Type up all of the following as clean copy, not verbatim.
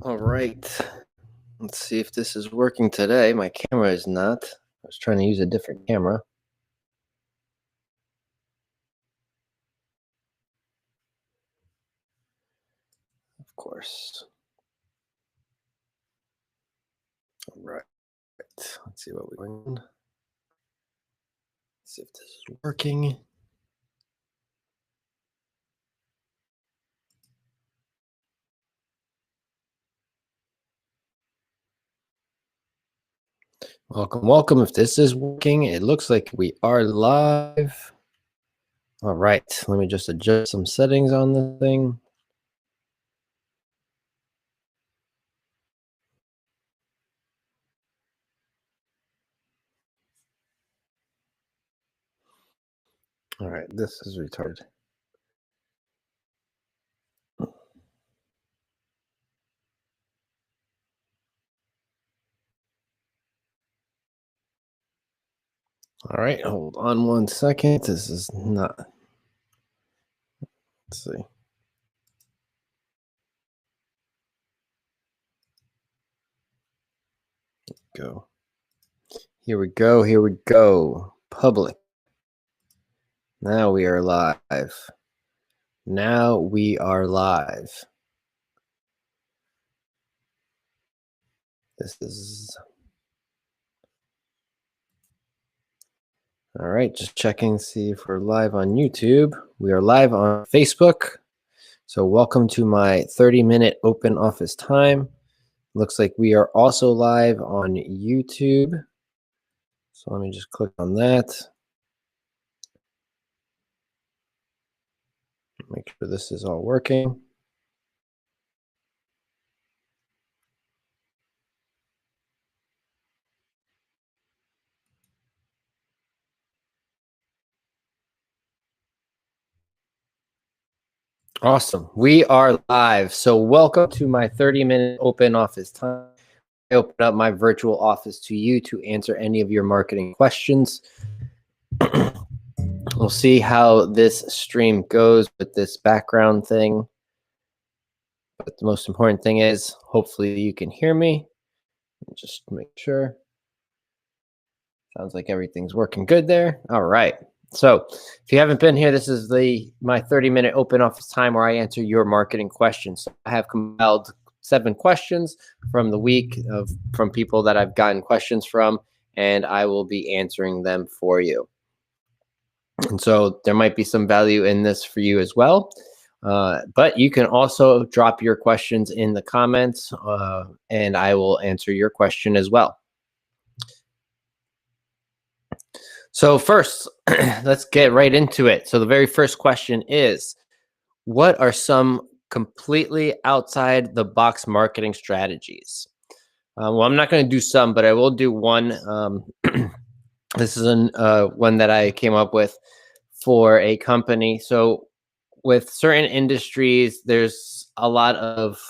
All right. Let's see if this is working today. My camera is not. I was trying to use a different camera. Of course. All right. Let's see what we're doing. See if this is working. Welcome, welcome. If this is working, it looks like we are live. All right. Let me just adjust some settings on the thing. All right. This is retarded. All right. Hold on one second. This is not. Let's see. Go. Here we go. Here we go. Public. Now we are live. Now we are live. This is all right. Just checking, see if we're live on YouTube. We are live on Facebook. So welcome to my 30-minute open office time. Looks like we are also live on YouTube. So let me just click on that. Make sure this is all working. Awesome. We are live. So welcome to my 30-minute open office time. I open up my virtual office to you to answer any of your marketing questions. We'll see how this stream goes with this background thing. But the most important thing is, hopefully you can hear me. Just make sure. Sounds like everything's working good there. All right. So if you haven't been here, this is my 30-minute open office time where I answer your marketing questions. I have compiled 7 questions from the week from people that I've gotten questions from, and I will be answering them for you. And so there might be some value in this for you as well. But you can also drop your questions in the comments, and I will answer your question as well. So first, let's get right into it. So the very first question is, what are some completely outside the box marketing strategies? Well, I'm not going to do some, but I will do one. This is one that I came up with for a company. So with certain industries, there's a lot of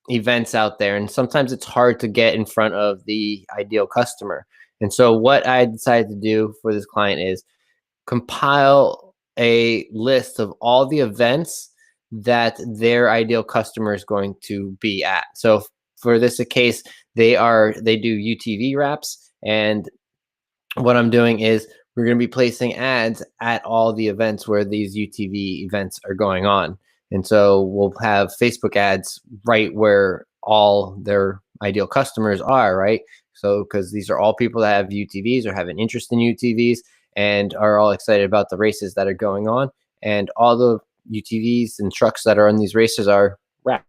events out there, and sometimes it's hard to get in front of the ideal customer. And so what I decided to do for this client is compile a list of all the events that their ideal customer is going to be at. So for this case, they do UTV wraps, and what I'm doing is we're going to be placing ads at all the events where these UTV events are going on. And so we'll have Facebook ads right where all their ideal customers are, right? So because these are all people that have UTVs or have an interest in UTVs and are all excited about the races that are going on. And all the UTVs and trucks that are on these races are wrapped.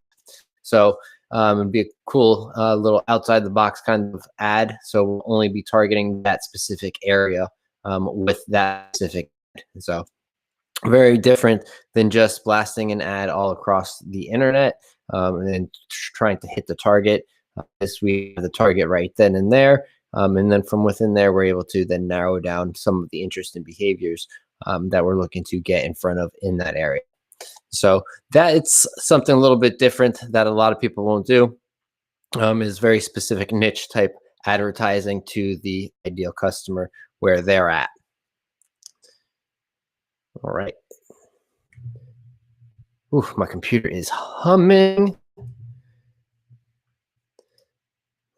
So it'd be a cool little outside the box kind of ad. So we'll only be targeting that specific area with that specific ad. So very different than just blasting an ad all across the internet and then trying to hit the target. This we have the target right then and there. And then from within there, we're able to then narrow down some of the interests and behaviors that we're looking to get in front of in that area. So that's something a little bit different that a lot of people won't do, is very specific niche type advertising to the ideal customer where they're at. All right. Ooh, my computer is humming.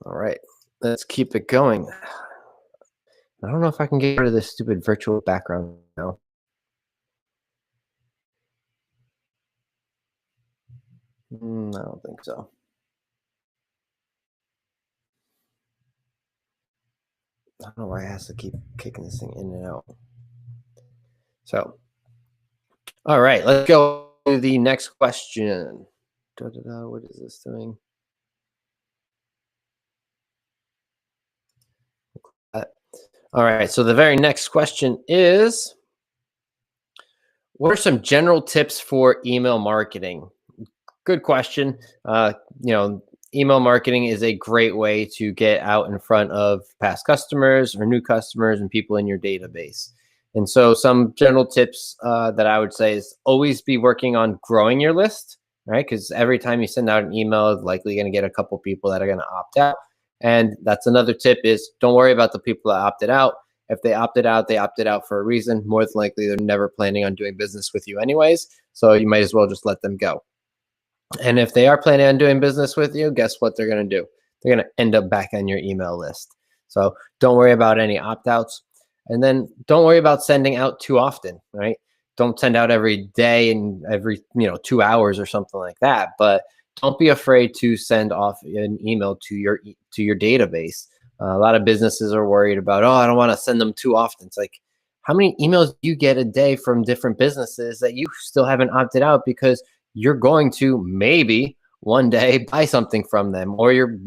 All right, let's keep it going. I don't know if I can get rid of this stupid virtual background now. I don't think so. I don't know why it has to keep kicking this thing in and out. So, all right, let's go to the next question. What is this doing? Uh, All right, so the very next question is, what are some general tips for email marketing? Good question. You know, email marketing is a great way to get out in front of past customers or new customers and people in your database. And so, some general tips that I would say is always be working on growing your list, right? Because every time you send out an email, it's likely going to get a couple people that are going to opt out. And that's another tip is don't worry about the people that opted out. If they opted out for a reason. More than likely, they're never planning on doing business with you anyways. So you might as well just let them go. And if they are planning on doing business with you, guess what they're going to do? They're going to end up back on your email list. So don't worry about any opt-outs. And then don't worry about sending out too often, right? Don't send out every day and every 2 hours or something like that. But don't be afraid to send off an email to your database. A lot of businesses are worried about, oh, I don't want to send them too often. It's like, how many emails do you get a day from different businesses that you still haven't opted out because you're going to maybe one day buy something from them, or you're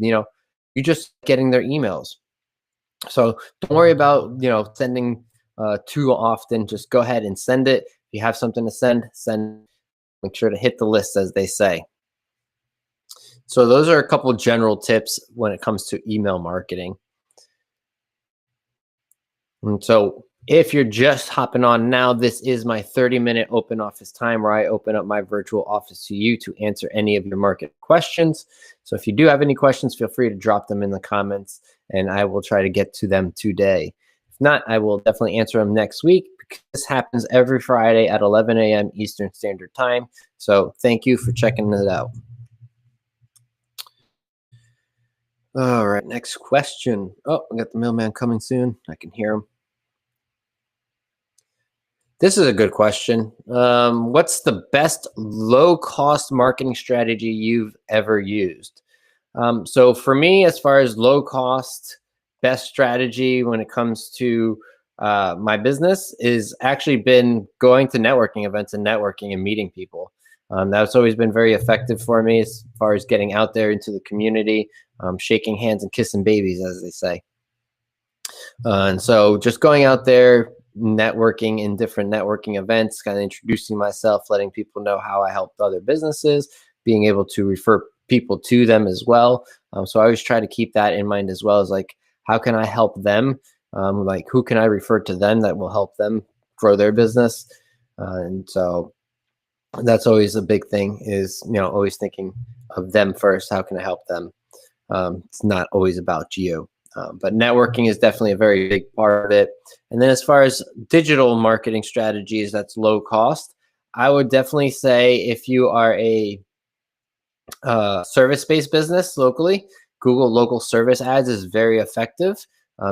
just getting their emails. So don't worry about sending too often. Just go ahead and send it. If you have something to send. Make sure to hit the list, as they say. So those are a couple general tips when it comes to email marketing. And so if you're just hopping on now, this is my 30-minute open office time where I open up my virtual office to you to answer any of your market questions. So if you do have any questions, feel free to drop them in the comments and I will try to get to them today. If not, I will definitely answer them next week because this happens every Friday at 11 a.m. Eastern Standard Time. So thank you for checking it out. All right, next question. Oh, I got the mailman coming soon. I can hear him. This is a good question. What's the best low-cost marketing strategy you've ever used? So for me, as far as low-cost, best strategy when it comes to my business is actually been going to networking events and networking and meeting people. That's always been very effective for me as far as getting out there into the community, shaking hands and kissing babies, as they say. And so just going out there, networking in different networking events, kind of introducing myself, letting people know how I helped other businesses, being able to refer people to them as well. So I always try to keep that in mind as well, as like, how can I help them? Like, who can I refer to them that will help them grow their business? And so that's always a big thing is, always thinking of them first. How can I help them? It's not always about you. But networking is definitely a very big part of it. And then as far as digital marketing strategies, that's low cost. I would definitely say if you are a service-based business locally, Google local service ads is very effective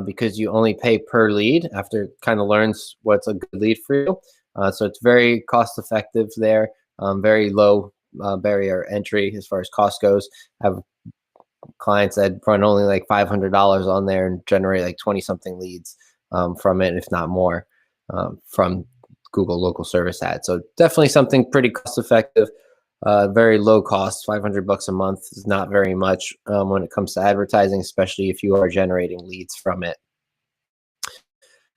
because you only pay per lead after it kind of learns what's a good lead for you. So it's very cost effective there, very low barrier entry as far as cost goes. I have clients that run only like $500 on there and generate like 20 something leads from it, if not more, from Google local service ads. So definitely something pretty cost effective, very low cost. $500 a month is not very much when it comes to advertising, especially if you are generating leads from it.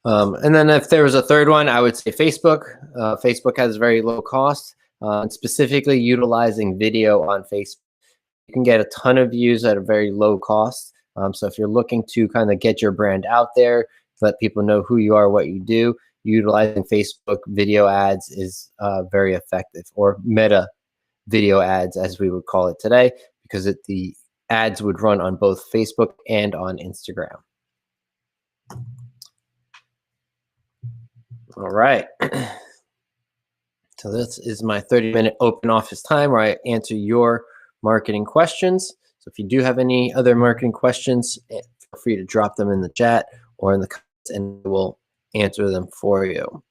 And then if there was a third one, I would say Facebook. Facebook has very low cost, and specifically utilizing video on Facebook. You can get a ton of views at a very low cost. So if you're looking to kind of get your brand out there, let people know who you are, what you do, utilizing Facebook video ads is very effective, or meta video ads, as we would call it today, because the ads would run on both Facebook and on Instagram. All right. So this is my 30-minute open office time where I answer your marketing questions. So if you do have any other marketing questions, feel free to drop them in the chat or in the comments, and we'll answer them for you.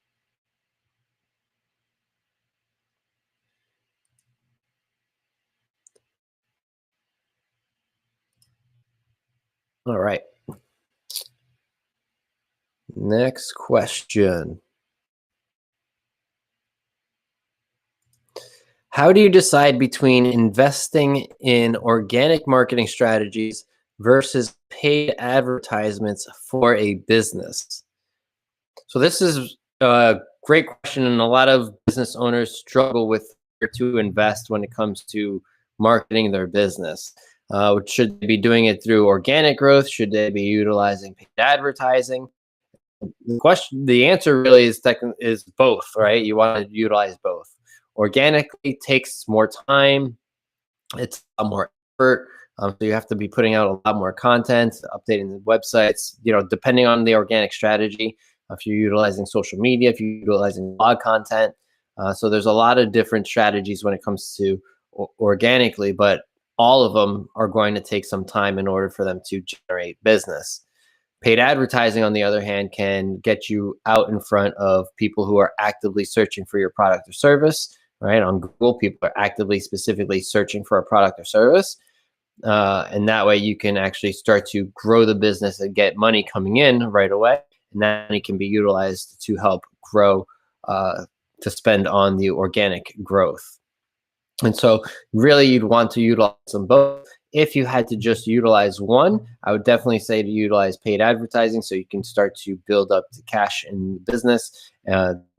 All right. Next question. How do you decide between investing in organic marketing strategies versus paid advertisements for a business? So this is a great question, and a lot of business owners struggle with where to invest when it comes to marketing their business. Should they be doing it through organic growth? Should they be utilizing paid advertising? The answer really is both, right? You want to utilize both. Organically takes more time, it's a lot more effort. So you have to be putting out a lot more content, updating the websites, depending on the organic strategy. If you're utilizing social media, if you're utilizing blog content. So there's a lot of different strategies when it comes to organically, but all of them are going to take some time in order for them to generate business. Paid advertising, on the other hand, can get you out in front of people who are actively searching for your product or service, right? On Google, people are actively, specifically searching for a product or service. And that way you can actually start to grow the business and get money coming in right away. And that money can be utilized to help grow, to spend on the organic growth. And so really you'd want to utilize them both. If you had to just utilize one, I would definitely say to utilize paid advertising so you can start to build up the cash in the business,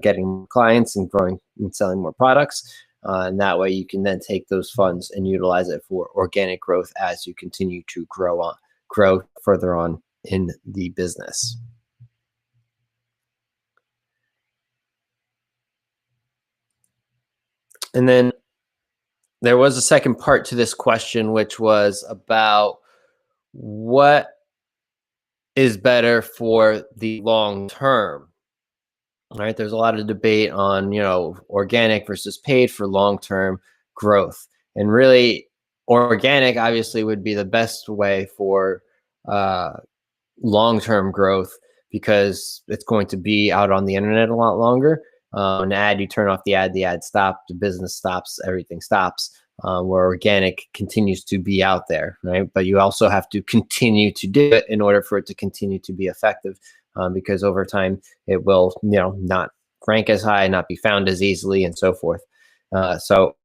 getting clients and growing and selling more products. And that way you can then take those funds and utilize it for organic growth as you continue to grow further on in the business. And then there was a second part to this question, which was about what is better for the long term. Right? There's a lot of debate on, organic versus paid for long-term growth. And really, organic obviously would be the best way for long-term growth because it's going to be out on the internet a lot longer. An ad, you turn off the ad stops, the business stops, everything stops. Where organic continues to be out there, right? But you also have to continue to do it in order for it to continue to be effective, because over time it will, not rank as high, not be found as easily, and so forth. So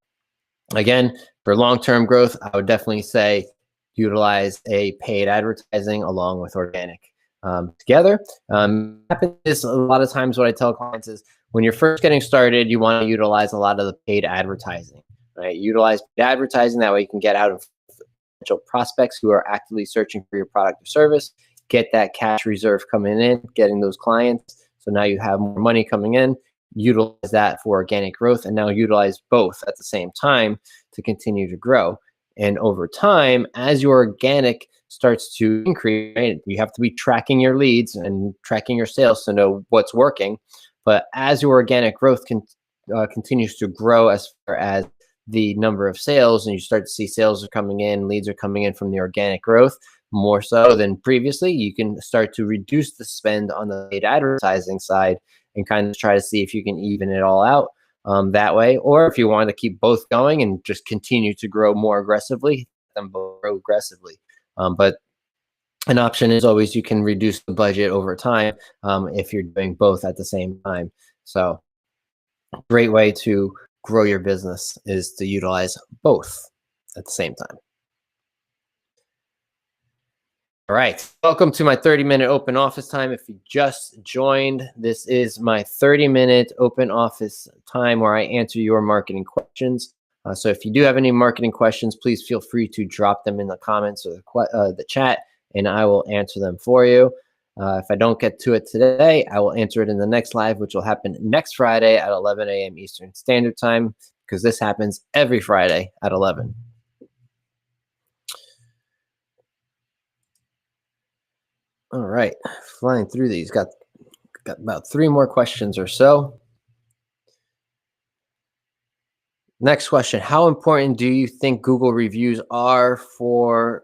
again, for long-term growth, I would definitely say utilize a paid advertising along with organic together. Happens a lot of times. What I tell clients is when you're first getting started, you want to utilize a lot of the paid advertising. Right? Utilize paid advertising. That way you can get out of potential prospects who are actively searching for your product or service, get that cash reserve coming in, getting those clients. So now you have more money coming in, utilize that for organic growth, and now utilize both at the same time to continue to grow. And over time, as your organic starts to increase, right, you have to be tracking your leads and tracking your sales to know what's working. But as your organic growth continues to grow as far as the number of sales, and you start to see sales are coming in, leads are coming in from the organic growth more so than previously, you can start to reduce the spend on the paid advertising side and kind of try to see if you can even it all out that way. Or if you want to keep both going and just continue to grow more aggressively, then grow aggressively. But an option is always you can reduce the budget over time if you're doing both at the same time. So great way to grow your business is to utilize both at the same time. All right, welcome to my 30-minute open office time. If you just joined, this is my 30-minute open office time where I answer your marketing questions. So if you do have any marketing questions, please feel free to drop them in the comments or the chat, and I will answer them for you. If I don't get to it today, I will answer it in the next live, which will happen next Friday at 11 a.m. Eastern Standard Time, because this happens every Friday at 11. All right, flying through these. Got about 3 more questions or so. Next question. How important do you think Google reviews are for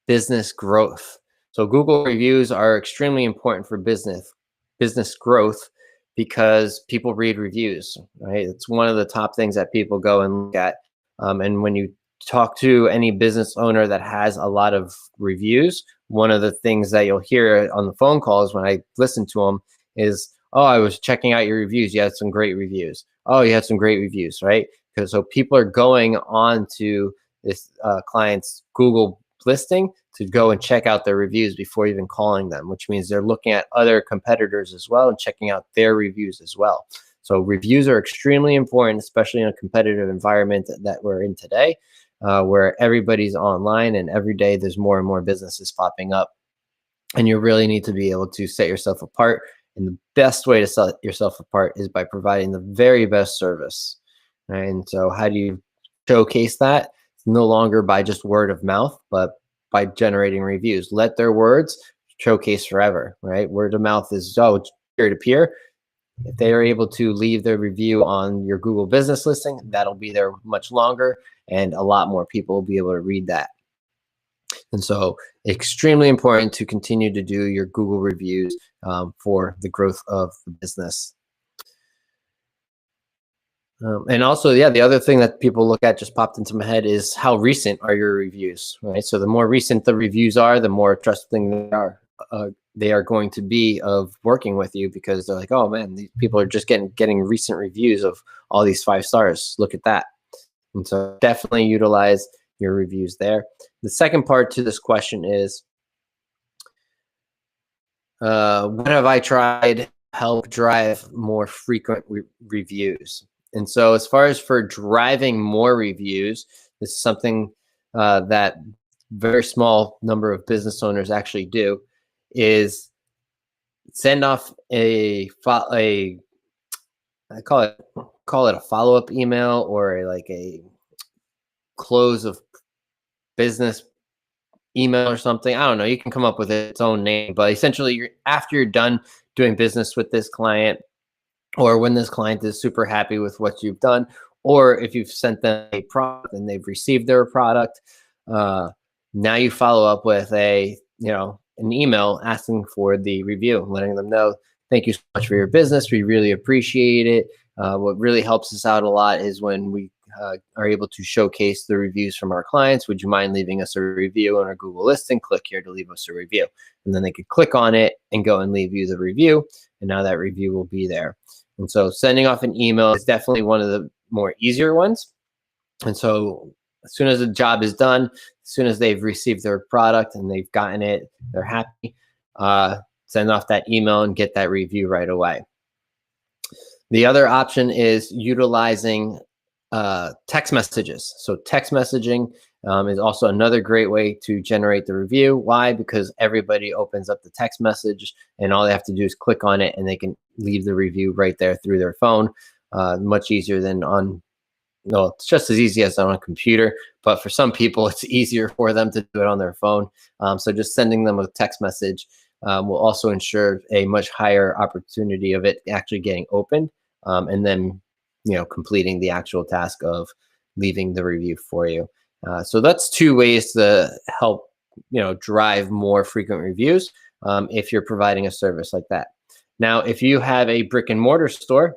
business growth? So Google reviews are extremely important for business growth because people read reviews, right? It's one of the top things that people go and look at. And when you talk to any business owner that has a lot of reviews, one of the things that you'll hear on the phone calls when I listen to them is, "Oh, I was checking out your reviews. You had some great reviews. Oh, you had some great reviews," right? Because so people are going on to this client's Google listing to go and check out their reviews before even calling them, which means they're looking at other competitors as well and checking out their reviews as well. So reviews are extremely important, especially in a competitive environment that we're in today, where everybody's online and every day there's more and more businesses popping up. And you really need to be able to set yourself apart. And the best way to set yourself apart is by providing the very best service. Right? And so, how do you showcase that? It's no longer by just word of mouth, but by generating reviews. Let their words showcase forever, right? Word of mouth is peer to peer. If they are able to leave their review on your Google business listing, that'll be there much longer, and a lot more people will be able to read that. And so, extremely important to continue to do your Google reviews for the growth of the business. And also, yeah, the other thing that people look at just popped into my head is how recent are your reviews, right? So the more recent the reviews are, the more trusting they are going to be of working with you, because they're like, oh man, these people are just getting recent reviews of all these 5 stars. Look at that. And so definitely utilize your reviews there. The second part to this question is, when have I tried help drive more frequent reviews? And so, as far as for driving more reviews, this is something that very small number of business owners actually do, is send off I call it a follow-up email, or like a close of business email or something. I don't know. You can come up with its own name, but essentially, after you're done doing business with this client, or when this client is super happy with what you've done, or if you've sent them a product and they've received their product, now you follow up with an email asking for the review, letting them know, thank you so much for your business. We really appreciate it. What really helps us out a lot is when we are able to showcase the reviews from our clients. Would you mind leaving us a review on our Google listing? Click here to leave us a review. And then they could click on it and go and leave you the review. And now that review will be there. And so sending off an email is definitely one of the more easier ones. And so as soon as the job is done, as soon as they've received their product and they've gotten it, they're happy, send off that email and get that review right away. The other option is utilizing text messages. So text messaging is also another great way to generate the review. Why? Because everybody opens up the text message and all they have to do is click on it and they can leave the review right there through their phone. Much easier than it's just as easy as on a computer, but for some people it's easier for them to do it on their phone. So just sending them a text message will also ensure a much higher opportunity of it actually getting opened, and then completing the actual task of leaving the review for you. So that's 2 ways to help drive more frequent reviews if you're providing a service like that. Now, if you have a brick and mortar store,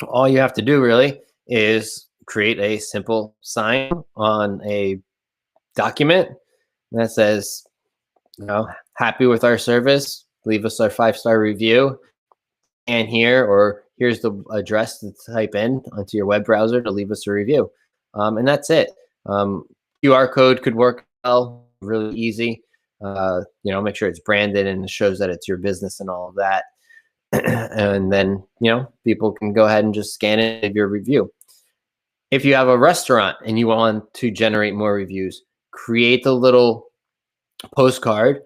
all you have to do really is create a simple sign on a document that says, happy with our service, leave us a 5-star review, and here's the address to type in onto your web browser to leave us a review. And that's it. QR code could work well, really easy. Make sure it's branded and it shows that it's your business and all of that. And then, people can go ahead and just scan it of your review. If you have a restaurant and you want to generate more reviews, create the little postcard,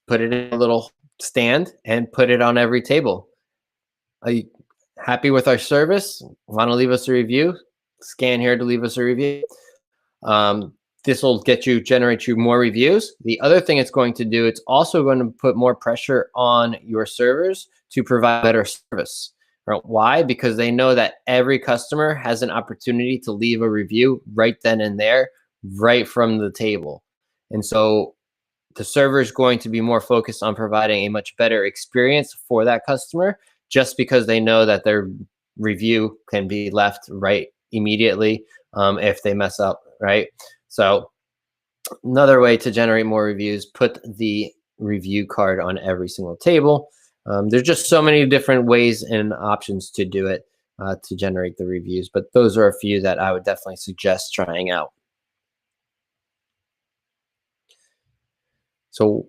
put it in a little stand, and put it on every table. Are you happy with our service? Want to leave us a review? Scan here to leave us a review. This will generate you more reviews. The other thing it's going to do, it's also going to put more pressure on your servers to provide better service, Right? Why? Because they know that every customer has an opportunity to leave a review right then and there, right from the table. And so the server is going to be more focused on providing a much better experience for that customer just because they know that their review can be left right immediately if they mess up, right? So another way to generate more reviews, put the review card on every single table. There's just so many different ways and options to do it to generate the reviews, but those are a few that I would definitely suggest trying out. So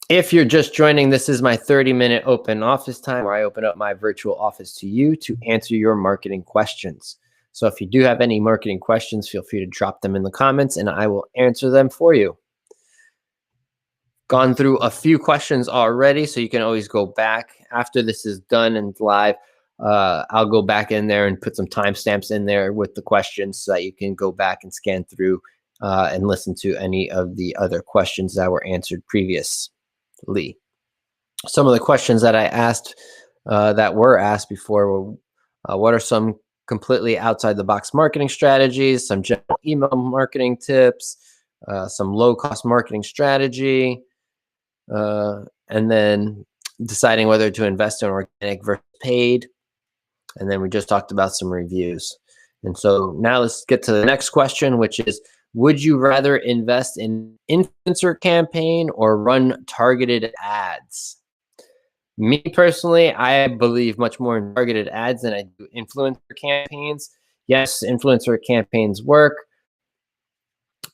if you're just joining, this is my 30-minute open office time where I open up my virtual office to you to answer your marketing questions. So if you do have any marketing questions, feel free to drop them in the comments and I will answer them for you. Gone through a few questions already, so you can always go back after this is done and live. I'll go back in there and put some timestamps in there with the questions so that you can go back and scan through and listen to any of the other questions that were answered previously. Some of the questions that I asked that were asked before were, what are some completely outside the box marketing strategies, some general email marketing tips, some low cost marketing strategy, and then deciding whether to invest in organic versus paid. And then we just talked about some reviews. And so now let's get to the next question, which is, would you rather invest in influencer campaign or run targeted ads? Me personally, I believe much more in targeted ads than I do influencer campaigns. Yes, influencer campaigns work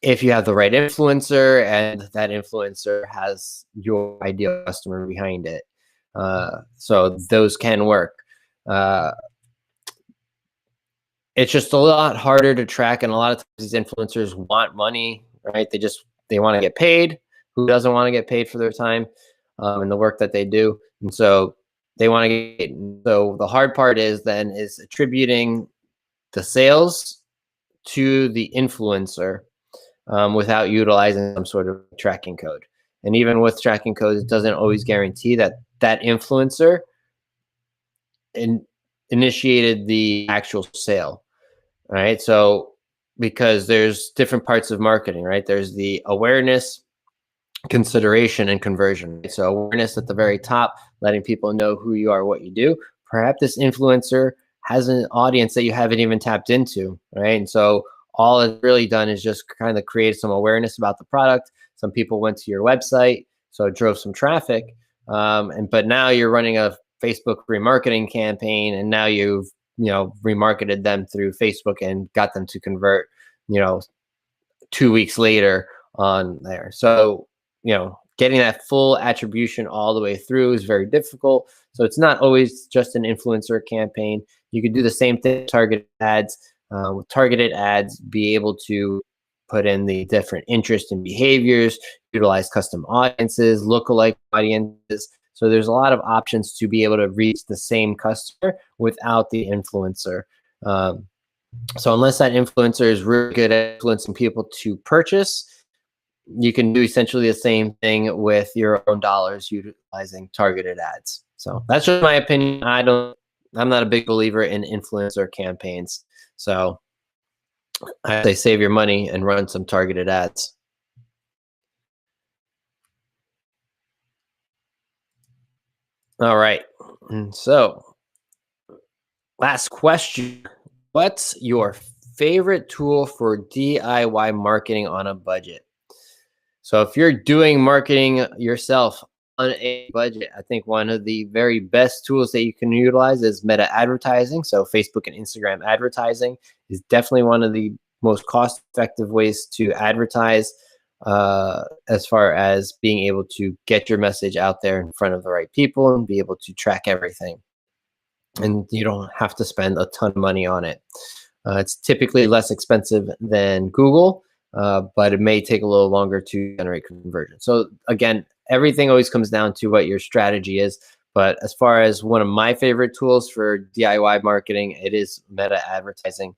if you have the right influencer and that influencer has your ideal customer behind it. So those can work. It's just a lot harder to track, and a lot of times these influencers want money, right? They want to get paid. Who doesn't want to get paid for their time and the work that they do? And so they want to get. So the hard part is attributing the sales to the influencer without utilizing some sort of tracking code. And even with tracking codes, it doesn't always guarantee that that influencer initiated the actual sale, right? So because there's different parts of marketing, right? There's the awareness, consideration, and conversion. So awareness at the very top, letting people know who you are, what you do. Perhaps this influencer has an audience that you haven't even tapped into, right? And so all it's really done is just kind of create some awareness about the product. Some people went to your website, so it drove some traffic. But now you're running a Facebook remarketing campaign, and now you've remarketed them through Facebook and got them to convert 2 weeks later on there. So getting that full attribution all the way through is very difficult. So it's not always just an influencer campaign. You could do the same thing with targeted ads. With targeted ads, be able to put in the different interests and behaviors, utilize custom audiences, lookalike audiences. So there's a lot of options to be able to reach the same customer without the influencer. So unless that influencer is really good at influencing people to purchase, you can do essentially the same thing with your own dollars utilizing targeted ads. So that's just my opinion. I'm not a big believer in influencer campaigns. So I say save your money and run some targeted ads. All right. And so last question. What's your favorite tool for DIY marketing on a budget? So if you're doing marketing yourself on a budget, I think one of the very best tools that you can utilize is meta advertising. So Facebook and Instagram advertising is definitely one of the most cost-effective ways to advertise as far as being able to get your message out there in front of the right people and be able to track everything. And you don't have to spend a ton of money on it. It's typically less expensive than Google, but it may take a little longer to generate conversion. So again, everything always comes down to what your strategy is. But as far as one of my favorite tools for DIY marketing, it is meta advertising.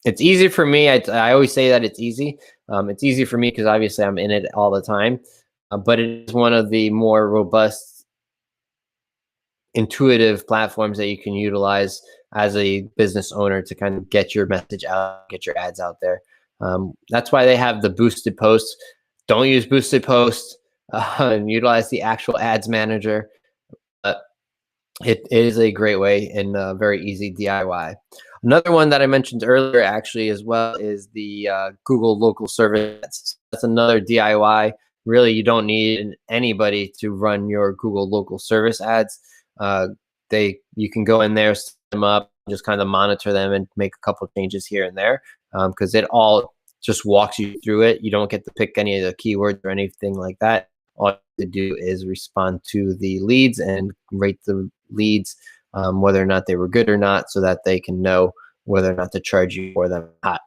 It's easy for me. I always say that it's easy. It's easy for me because obviously I'm in it all the time. But it is one of the more robust intuitive platforms that you can utilize as a business owner to kind of get your message out, get your ads out there. That's why they have the boosted posts. Don't use boosted posts and utilize the actual ads manager. It is a great way and very easy DIY. Another one that I mentioned earlier actually as well is the Google local service. That's another DIY. Really, you don't need anybody to run your Google local service ads. You can go in there, set them up, just kind of monitor them and make a couple of changes here and there, because it all just walks you through it. You don't get to pick any of the keywords or anything like that. All you have to do is respond to the leads and rate the leads, whether or not they were good or not, so that they can know whether or not to charge you for them or not.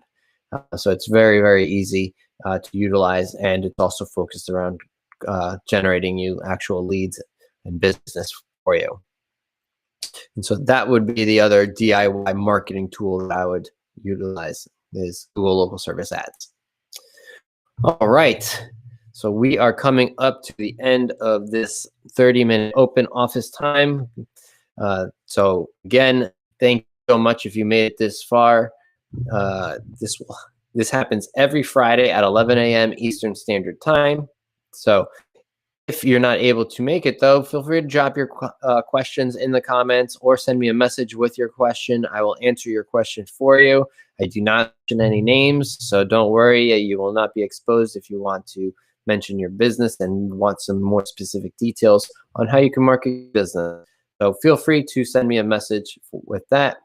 So it's very, very easy to utilize, and it's also focused around generating you actual leads and business for you. And so that would be the other DIY marketing tool that I would utilize, is Google local service ads. All right. So we are coming up to the end of this 30-minute open office time. So again, thank you so much if you made it this far. This happens every Friday at 11 a.m. Eastern Standard Time. So if you're not able to make it, though, feel free to drop your questions in the comments or send me a message with your question. I will answer your question for you. I do not mention any names, so don't worry. You will not be exposed if you want to mention your business and want some more specific details on how you can market your business. So feel free to send me a message with that.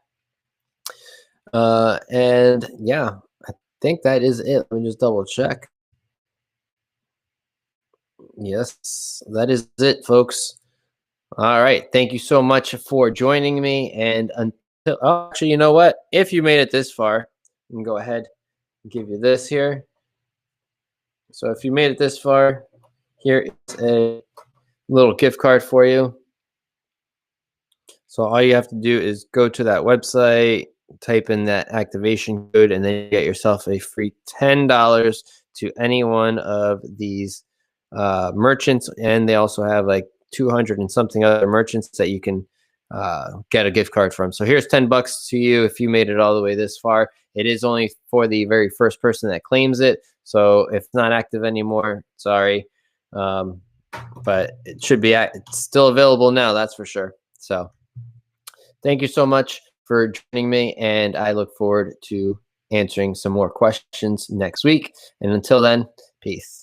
And yeah, I think that is it. Let me just double check. Yes, that is it, folks. All right. Thank you so much for joining me. And until, actually, you know what? If you made it this far, I can go ahead and give you this here. So if you made it this far, here is a little gift card for you. So all you have to do is go to that website, type in that activation code, and then you get yourself a free $10 to any one of these merchants. And they also have like 200 and something other merchants that you can get a gift card from. So here's $10 to you if you made it all the way this far. It is only for the very first person that claims it. So if it's not active anymore, sorry. But it should be, it's still available now, that's for sure. So thank you so much for joining me, and I look forward to answering some more questions next week. And until then, peace.